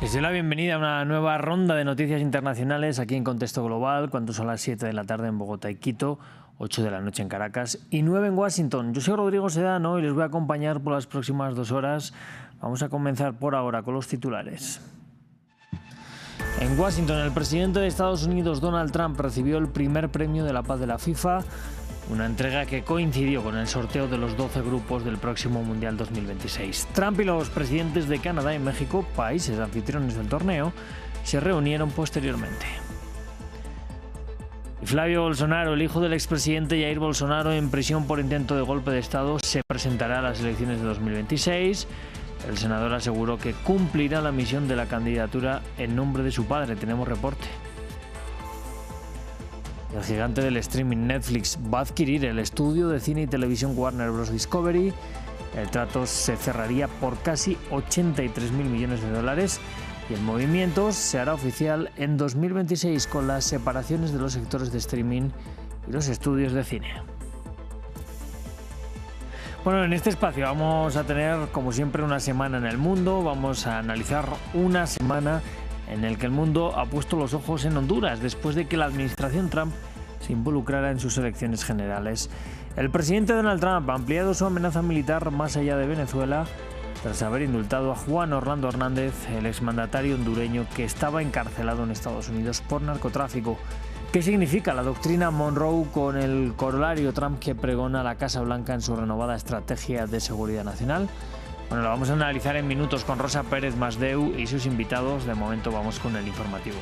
Les doy la bienvenida a una nueva ronda de noticias internacionales aquí en Contexto Global, cuando son las 7 de la tarde en Bogotá y Quito, 8 de la noche en Caracas y 9 en Washington. Yo soy Rodrigo Sedano y les voy a acompañar por las próximas 2 horas. Vamos a comenzar por ahora con los titulares. En Washington, el presidente de Estados Unidos, Donald Trump, recibió el primer premio de la paz de la FIFA, una entrega que coincidió con el sorteo de los 12 grupos del próximo Mundial 2026. Trump y los presidentes de Canadá y México, países anfitriones del torneo, se reunieron posteriormente. Y Flavio Bolsonaro, el hijo del expresidente Jair Bolsonaro, en prisión por intento de golpe de Estado, se presentará a las elecciones de 2026. El senador aseguró que cumplirá la misión de la candidatura en nombre de su padre. Tenemos reporte. El gigante del streaming Netflix va a adquirir el estudio de cine y televisión Warner Bros. Discovery. El trato se cerraría por casi 83.000 millones de dólares y el movimiento se hará oficial en 2026 con las separaciones de los sectores de streaming y los estudios de cine. Bueno, en este espacio vamos a tener, como siempre, una semana en el mundo. Vamos a analizar una semana en el que el mundo ha puesto los ojos en Honduras después de que la administración Trump se involucrara en sus elecciones generales. El presidente Donald Trump ha ampliado su amenaza militar más allá de Venezuela tras haber indultado a Juan Orlando Hernández, el exmandatario hondureño que estaba encarcelado en Estados Unidos por narcotráfico. ¿Qué significa la doctrina Monroe con el corolario Trump que pregona la Casa Blanca en su renovada estrategia de seguridad nacional? Bueno, lo vamos a analizar en minutos con Rosa Pérez Masdeu y sus invitados. De momento vamos con el informativo.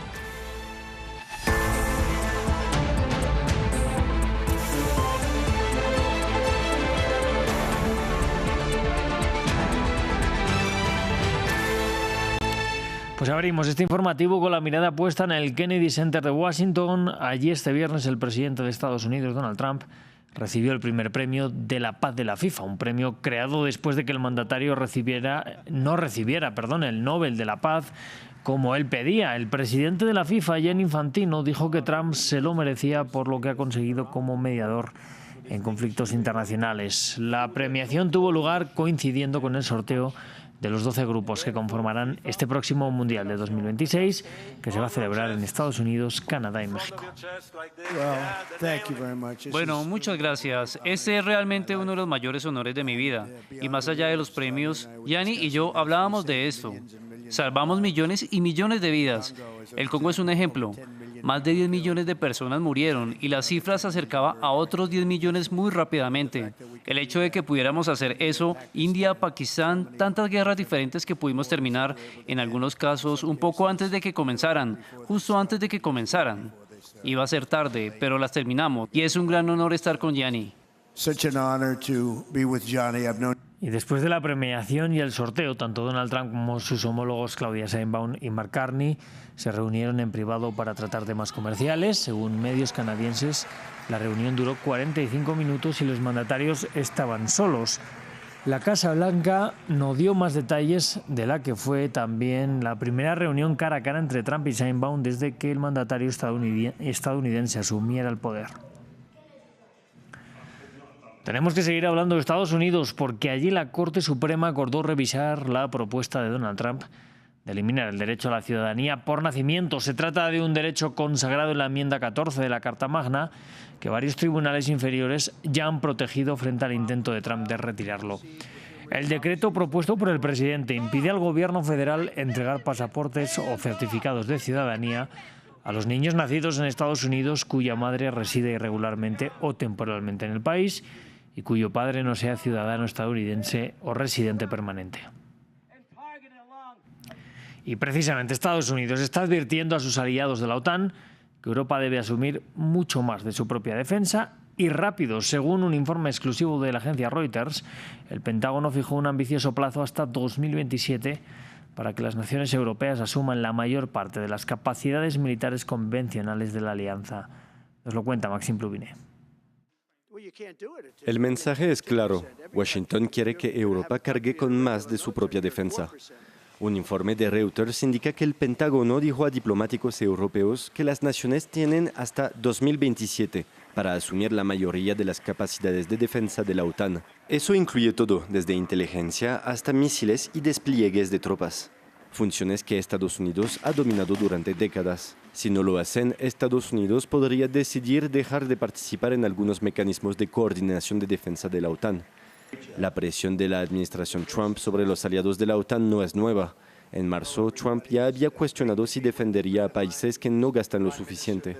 Pues abrimos este informativo con la mirada puesta en el Kennedy Center de Washington. Allí este viernes el presidente de Estados Unidos, Donald Trump, recibió el primer premio de la paz de la FIFA, un premio creado después de que el mandatario no recibiera el Nobel de la Paz como él pedía. El presidente de la FIFA, Gianni Infantino, dijo que Trump se lo merecía por lo que ha conseguido como mediador en conflictos internacionales. La premiación tuvo lugar coincidiendo con el sorteo de los 12 grupos que conformarán este próximo Mundial de 2026, que se va a celebrar en Estados Unidos, Canadá y México. Bueno, muchas gracias. Este es realmente uno de los mayores honores de mi vida. Y más allá de los premios, Gianni y yo hablábamos de esto. Salvamos millones y millones de vidas. El Congo es un ejemplo. Más de 10 millones de personas murieron y la cifra se acercaba a otros 10 millones muy rápidamente. El hecho de que pudiéramos hacer eso, India, Pakistán, tantas guerras diferentes que pudimos terminar, en algunos casos un poco antes de que comenzaran, justo antes de que comenzaran. Iba a ser tarde, pero las terminamos y es un gran honor estar con Gianni. Y después de la premiación y el sorteo, tanto Donald Trump como sus homólogos Claudia Sheinbaum y Mark Carney se reunieron en privado para tratar temas comerciales. Según medios canadienses, la reunión duró 45 minutos y los mandatarios estaban solos. La Casa Blanca no dio más detalles de la que fue también la primera reunión cara a cara entre Trump y Sheinbaum desde que el mandatario estadounidense asumiera el poder. Tenemos que seguir hablando de Estados Unidos porque allí la Corte Suprema acordó revisar la propuesta de Donald Trump de eliminar el derecho a la ciudadanía por nacimiento. Se trata de un derecho consagrado en la enmienda 14 de la Carta Magna que varios tribunales inferiores ya han protegido frente al intento de Trump de retirarlo. El decreto propuesto por el presidente impide al gobierno federal entregar pasaportes o certificados de ciudadanía a los niños nacidos en Estados Unidos cuya madre reside irregularmente o temporalmente en el país y cuyo padre no sea ciudadano estadounidense o residente permanente. Y precisamente Estados Unidos está advirtiendo a sus aliados de la OTAN que Europa debe asumir mucho más de su propia defensa y rápido. Según un informe exclusivo de la agencia Reuters, el Pentágono fijó un ambicioso plazo hasta 2027 para que las naciones europeas asuman la mayor parte de las capacidades militares convencionales de la alianza. Nos lo cuenta Maxime Plubiné. El mensaje es claro. Washington quiere que Europa cargue con más de su propia defensa. Un informe de Reuters indica que el Pentágono dijo a diplomáticos europeos que las naciones tienen hasta 2027 para asumir la mayoría de las capacidades de defensa de la OTAN. Eso incluye todo, desde inteligencia hasta misiles y despliegues de tropas. funciones que Estados Unidos ha dominado durante décadas. Si no lo hacen, Estados Unidos podría decidir dejar de participar en algunos mecanismos de coordinación de defensa de la OTAN. La presión de la administración Trump sobre los aliados de la OTAN no es nueva. En marzo, Trump ya había cuestionado si defendería a países que no gastan lo suficiente.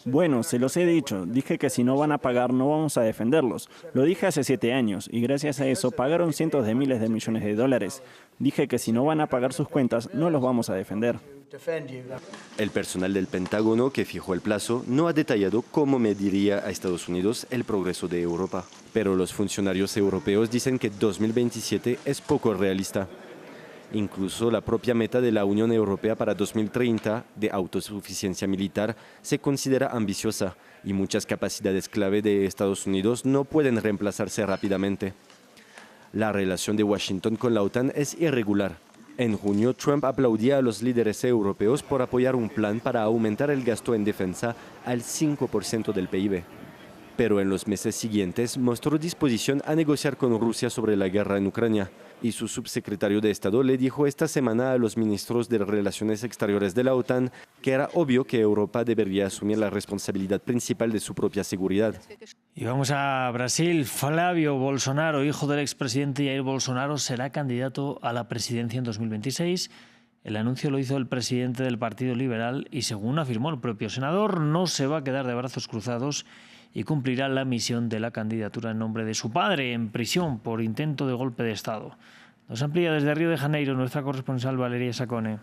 Bueno, se los he dicho. Dije que si no van a pagar, no vamos a defenderlos. Lo dije hace 7 años y gracias a eso pagaron cientos de miles de millones de dólares. Dije que si no van a pagar sus cuentas, no los vamos a defender. El personal del Pentágono, que fijó el plazo, no ha detallado cómo mediría a Estados Unidos el progreso de Europa. Pero los funcionarios europeos dicen que 2027 es poco realista. Incluso la propia meta de la Unión Europea para 2030 de autosuficiencia militar se considera ambiciosa y muchas capacidades clave de Estados Unidos no pueden reemplazarse rápidamente. La relación de Washington con la OTAN es irregular. En junio, Trump aplaudía a los líderes europeos por apoyar un plan para aumentar el gasto en defensa al 5% del PIB. Pero en los meses siguientes mostró disposición a negociar con Rusia sobre la guerra en Ucrania. Y su subsecretario de Estado le dijo esta semana a los ministros de Relaciones Exteriores de la OTAN que era obvio que Europa debería asumir la responsabilidad principal de su propia seguridad. Y vamos a Brasil. Flávio Bolsonaro, hijo del expresidente Jair Bolsonaro, será candidato a la presidencia en 2026. El anuncio lo hizo el presidente del Partido Liberal y, según afirmó el propio senador, no se va a quedar de brazos cruzados y cumplirá la misión de la candidatura en nombre de su padre, en prisión por intento de golpe de Estado. Nos amplía desde Río de Janeiro nuestra corresponsal Valeria Sacone.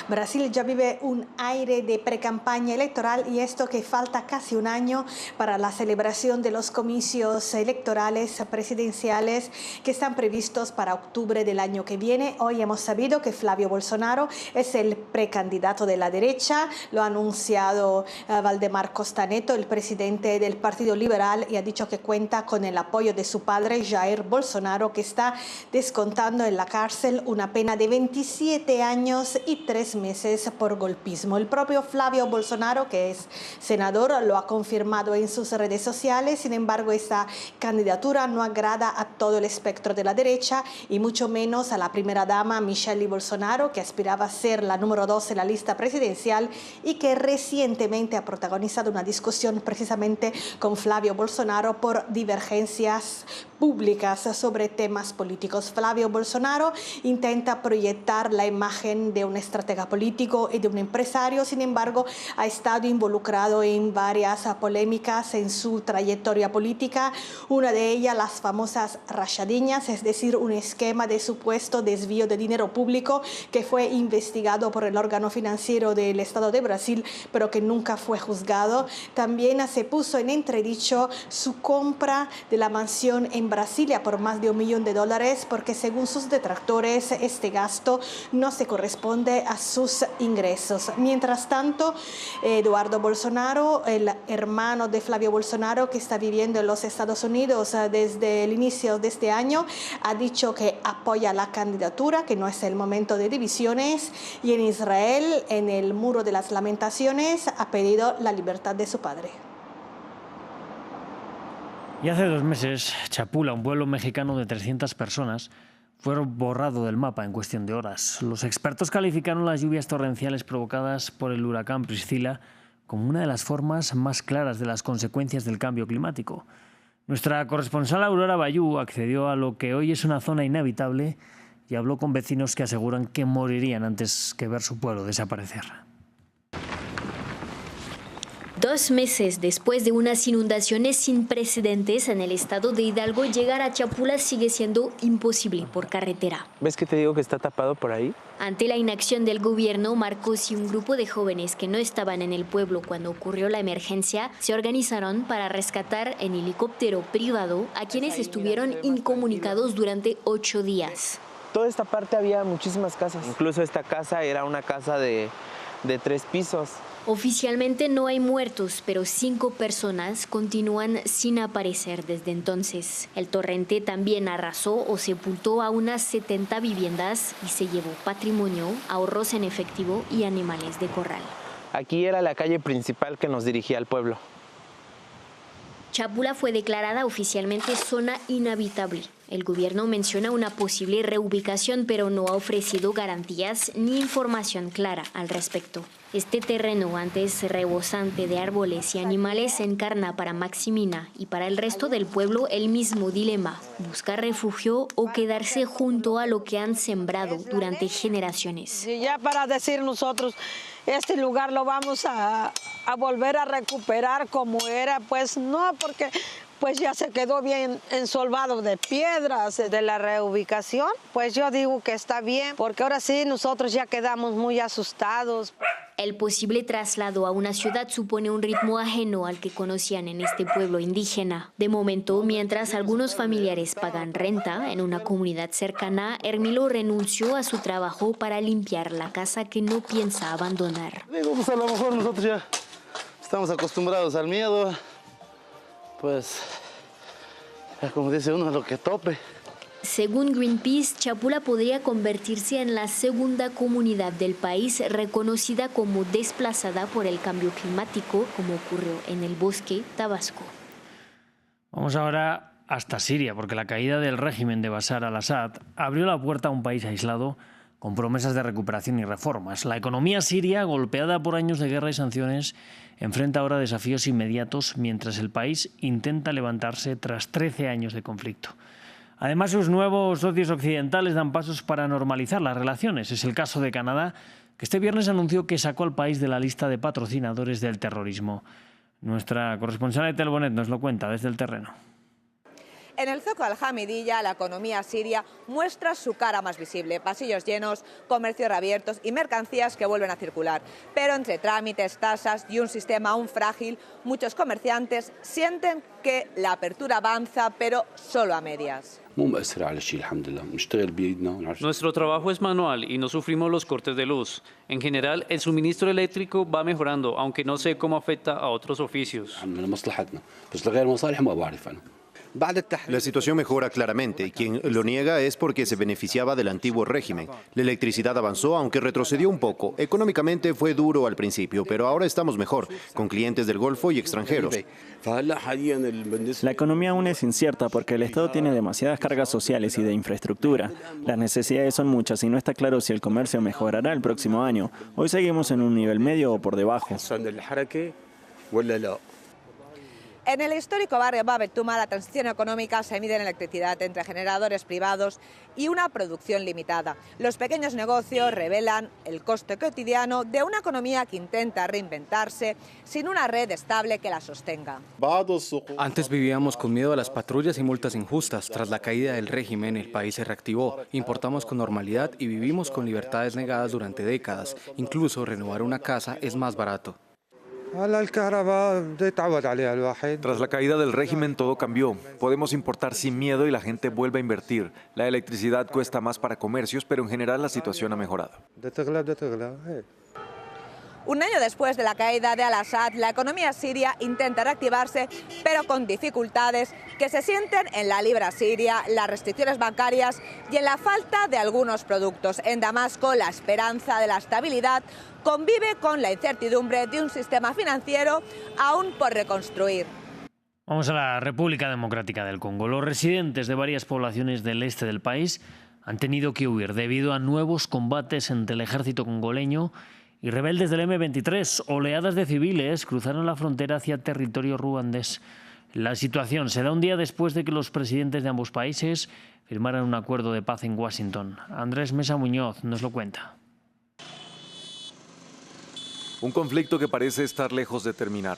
Brasil ya vive un aire de precampaña electoral y esto que falta casi un año para la celebración de los comicios electorales presidenciales que están previstos para octubre del año que viene. Hoy hemos sabido que Flávio Bolsonaro es el precandidato de la derecha, lo ha anunciado Valdemar Costa Neto, el presidente del Partido Liberal, y ha dicho que cuenta con el apoyo de su padre Jair Bolsonaro, que está descontando en la cárcel una pena de 27 años y 3 meses por golpismo. El propio Flávio Bolsonaro, que es senador, lo ha confirmado en sus redes sociales. Sin embargo, esta candidatura no agrada a todo el espectro de la derecha y mucho menos a la primera dama Michelle Bolsonaro, que aspiraba a ser la número 2 en la lista presidencial y que recientemente ha protagonizado una discusión precisamente con Flávio Bolsonaro por divergencias públicas sobre temas políticos. Flávio Bolsonaro intenta proyectar la imagen de un estratega político y de un empresario. Sin embargo, ha estado involucrado en varias polémicas en su trayectoria política. Una de ellas, las famosas rachadinhas, es decir, un esquema de supuesto desvío de dinero público que fue investigado por el órgano financiero del Estado de Brasil, pero que nunca fue juzgado. También se puso en entredicho su compra de la mansión en Brasilia por más de $1 millón, porque según sus detractores este gasto no se corresponde a sus ingresos. Mientras tanto, Eduardo Bolsonaro, el hermano de Flávio Bolsonaro, que está viviendo en los Estados Unidos desde el inicio de este año, ha dicho que apoya la candidatura, que no es el momento de divisiones, y en Israel, en el Muro de las Lamentaciones, ha pedido la libertad de su padre. Y hace 2 meses, Chapula, un pueblo mexicano de 300 personas, fue borrado del mapa en cuestión de horas. Los expertos calificaron las lluvias torrenciales provocadas por el huracán Priscila como una de las formas más claras de las consecuencias del cambio climático. Nuestra corresponsal Aurora Bayú accedió a lo que hoy es una zona inhabitable y habló con vecinos que aseguran que morirían antes que ver su pueblo desaparecer. 2 meses después de unas inundaciones sin precedentes en el estado de Hidalgo, llegar a Chapula sigue siendo imposible por carretera. ¿Ves que te digo que está tapado por ahí? Ante la inacción del gobierno, Marcos y un grupo de jóvenes que no estaban en el pueblo cuando ocurrió la emergencia se organizaron para rescatar en helicóptero privado a quienes estuvieron incomunicados durante 8 días. Toda esta parte había muchísimas casas. Incluso esta casa era una casa de 3 pisos. Oficialmente no hay muertos, pero 5 personas continúan sin aparecer desde entonces. El torrente también arrasó o sepultó a unas 70 viviendas y se llevó patrimonio, ahorros en efectivo y animales de corral. Aquí era la calle principal que nos dirigía al pueblo. Chapula fue declarada oficialmente zona inhabitable. El gobierno menciona una posible reubicación, pero no ha ofrecido garantías ni información clara al respecto. Este terreno, antes rebosante de árboles y animales, encarna para Maximina y para el resto del pueblo el mismo dilema: buscar refugio o quedarse junto a lo que han sembrado durante generaciones. Y ya para decir nosotros, este lugar lo vamos a volver a recuperar como era, pues no, porque pues ya se quedó bien ensolvado de piedras. De la reubicación, pues yo digo que está bien, porque ahora sí nosotros ya quedamos muy asustados. El posible traslado a una ciudad supone un ritmo ajeno al que conocían en este pueblo indígena. De momento, mientras algunos familiares pagan renta en una comunidad cercana, Hermilo renunció a su trabajo para limpiar la casa que no piensa abandonar. Digo, pues a lo mejor nosotros ya estamos acostumbrados al miedo, pues como dice uno, lo que tope. Según Greenpeace, Chapula podría convertirse en la segunda comunidad del país reconocida como desplazada por el cambio climático, como ocurrió en el Bosque, Tabasco. Vamos ahora hasta Siria, porque la caída del régimen de Bashar al-Assad abrió la puerta a un país aislado con promesas de recuperación y reformas. La economía siria, golpeada por años de guerra y sanciones, enfrenta ahora desafíos inmediatos mientras el país intenta levantarse tras 13 años de conflicto. Además, sus nuevos socios occidentales dan pasos para normalizar las relaciones. Es el caso de Canadá, que este viernes anunció que sacó al país de la lista de patrocinadores del terrorismo. Nuestra corresponsal Etel Bonet nos lo cuenta desde el terreno. En el Zoco al-Hamidiyya, la economía siria muestra su cara más visible. Pasillos llenos, comercios reabiertos y mercancías que vuelven a circular. Pero entre trámites, tasas y un sistema aún frágil, muchos comerciantes sienten que la apertura avanza, pero solo a medias. Nuestro trabajo es manual y no sufrimos los cortes de luz. En general, el suministro eléctrico va mejorando, aunque no sé cómo afecta a otros oficios. La situación mejora claramente y quien lo niega es porque se beneficiaba del antiguo régimen. La electricidad avanzó, aunque retrocedió un poco. Económicamente fue duro al principio, pero ahora estamos mejor, con clientes del Golfo y extranjeros. La economía aún es incierta porque el Estado tiene demasiadas cargas sociales y de infraestructura. Las necesidades son muchas y no está claro si el comercio mejorará el próximo año. Hoy seguimos en un nivel medio o por debajo. En el histórico barrio Bab el-Tuma, la transición económica se mide en electricidad entre generadores privados y una producción limitada. Los pequeños negocios revelan el coste cotidiano de una economía que intenta reinventarse sin una red estable que la sostenga. Antes vivíamos con miedo a las patrullas y multas injustas. Tras la caída del régimen, el país se reactivó. Importamos con normalidad y vivimos con libertades negadas durante décadas. Incluso renovar una casa es más barato. Tras la caída del régimen todo cambió. Podemos importar sin miedo y la gente vuelve a invertir. La electricidad cuesta más para comercios, pero en general la situación ha mejorado. Un año después de la caída de al-Assad, la economía siria intenta reactivarse, pero con dificultades que se sienten en la libra siria, las restricciones bancarias y en la falta de algunos productos. En Damasco, la esperanza de la estabilidad convive con la incertidumbre de un sistema financiero aún por reconstruir. Vamos a la República Democrática del Congo. Los residentes de varias poblaciones del este del país han tenido que huir debido a nuevos combates entre el ejército congoleño y rebeldes del M23. Oleadas de civiles cruzaron la frontera hacia territorio ruandés. La situación se da un día después de que los presidentes de ambos países firmaran un acuerdo de paz en Washington. Andrés Mesa Muñoz nos lo cuenta. Un conflicto que parece estar lejos de terminar.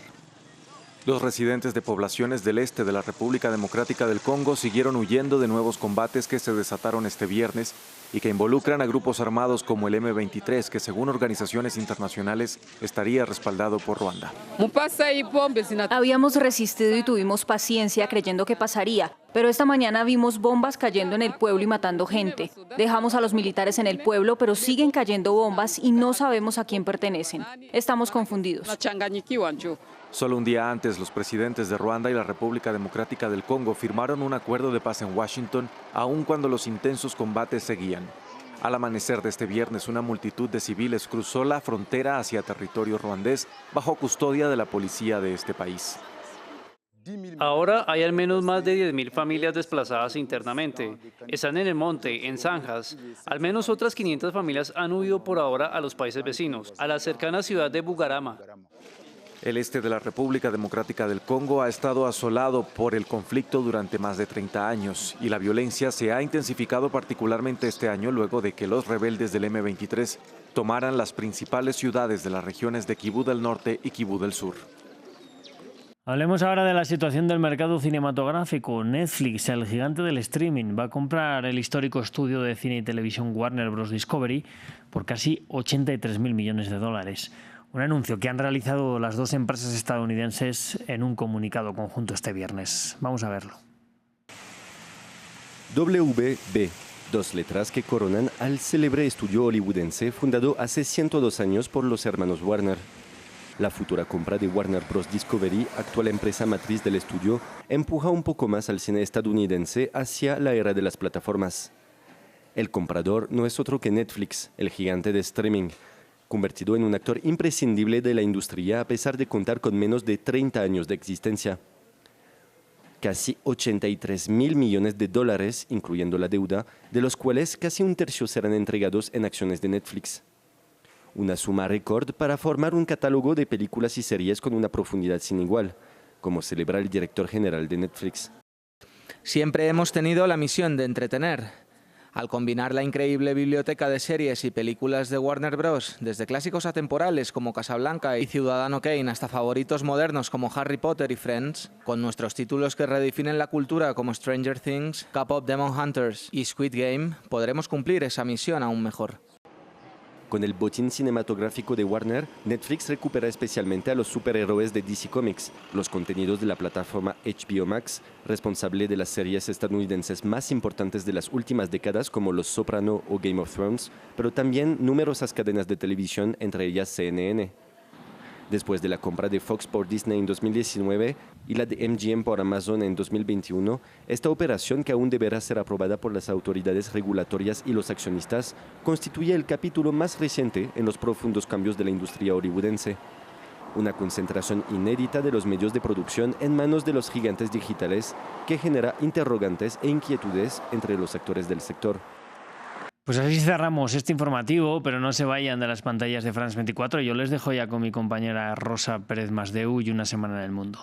Los residentes de poblaciones del este de la República Democrática del Congo siguieron huyendo de nuevos combates que se desataron este viernes y que involucran a grupos armados como el M23, que según organizaciones internacionales estaría respaldado por Ruanda. Habíamos resistido y tuvimos paciencia creyendo que pasaría, pero esta mañana vimos bombas cayendo en el pueblo y matando gente. Dejamos a los militares en el pueblo, pero siguen cayendo bombas y no sabemos a quién pertenecen. Estamos confundidos. Solo un día antes, los presidentes de Ruanda y la República Democrática del Congo firmaron un acuerdo de paz en Washington, aun cuando los intensos combates seguían. Al amanecer de este viernes, una multitud de civiles cruzó la frontera hacia territorio ruandés bajo custodia de la policía de este país. Ahora hay al menos más de 10.000 familias desplazadas internamente. Están en el monte, en zanjas. Al menos otras 500 familias han huido por ahora a los países vecinos, a la cercana ciudad de Bugarama. El este de la República Democrática del Congo ha estado asolado por el conflicto durante más de 30 años y la violencia se ha intensificado particularmente este año luego de que los rebeldes del M23 tomaran las principales ciudades de las regiones de Kibú del Norte y Kibú del Sur. Hablemos ahora de la situación del mercado cinematográfico. Netflix, el gigante del streaming, va a comprar el histórico estudio de cine y televisión Warner Bros. Discovery por casi 83.000 millones de dólares. Un anuncio que han realizado las dos empresas estadounidenses en un comunicado conjunto este viernes. Vamos a verlo. WB, dos letras que coronan al célebre estudio hollywoodense fundado hace 102 años por los hermanos Warner. La futura compra de Warner Bros. Discovery, actual empresa matriz del estudio, empuja un poco más al cine estadounidense hacia la era de las plataformas. El comprador no es otro que Netflix, el gigante de streaming, convertido en un actor imprescindible de la industria a pesar de contar con menos de 30 años de existencia. Casi 83.000 millones de dólares, incluyendo la deuda, de los cuales casi un tercio serán entregados en acciones de Netflix. Una suma récord para formar un catálogo de películas y series con una profundidad sin igual, como celebra el director general de Netflix. Siempre hemos tenido la misión de entretener. Al combinar la increíble biblioteca de series y películas de Warner Bros., desde clásicos atemporales como Casablanca y Ciudadano Kane hasta favoritos modernos como Harry Potter y Friends, con nuestros títulos que redefinen la cultura como Stranger Things, K-pop Demon Hunters y Squid Game, podremos cumplir esa misión aún mejor. Con el botín cinematográfico de Warner, Netflix recupera especialmente a los superhéroes de DC Comics, los contenidos de la plataforma HBO Max, responsable de las series estadounidenses más importantes de las últimas décadas como Los Soprano o Game of Thrones, pero también numerosas cadenas de televisión, entre ellas CNN. Después de la compra de Fox por Disney en 2019 y la de MGM por Amazon en 2021, esta operación, que aún deberá ser aprobada por las autoridades regulatorias y los accionistas, constituye el capítulo más reciente en los profundos cambios de la industria hollywoodense. Una concentración inédita de los medios de producción en manos de los gigantes digitales que genera interrogantes e inquietudes entre los actores del sector. Pues así cerramos este informativo, pero no se vayan de las pantallas de France 24. Yo les dejo ya con mi compañera Rosa Pérez Masdeu y una semana en el mundo.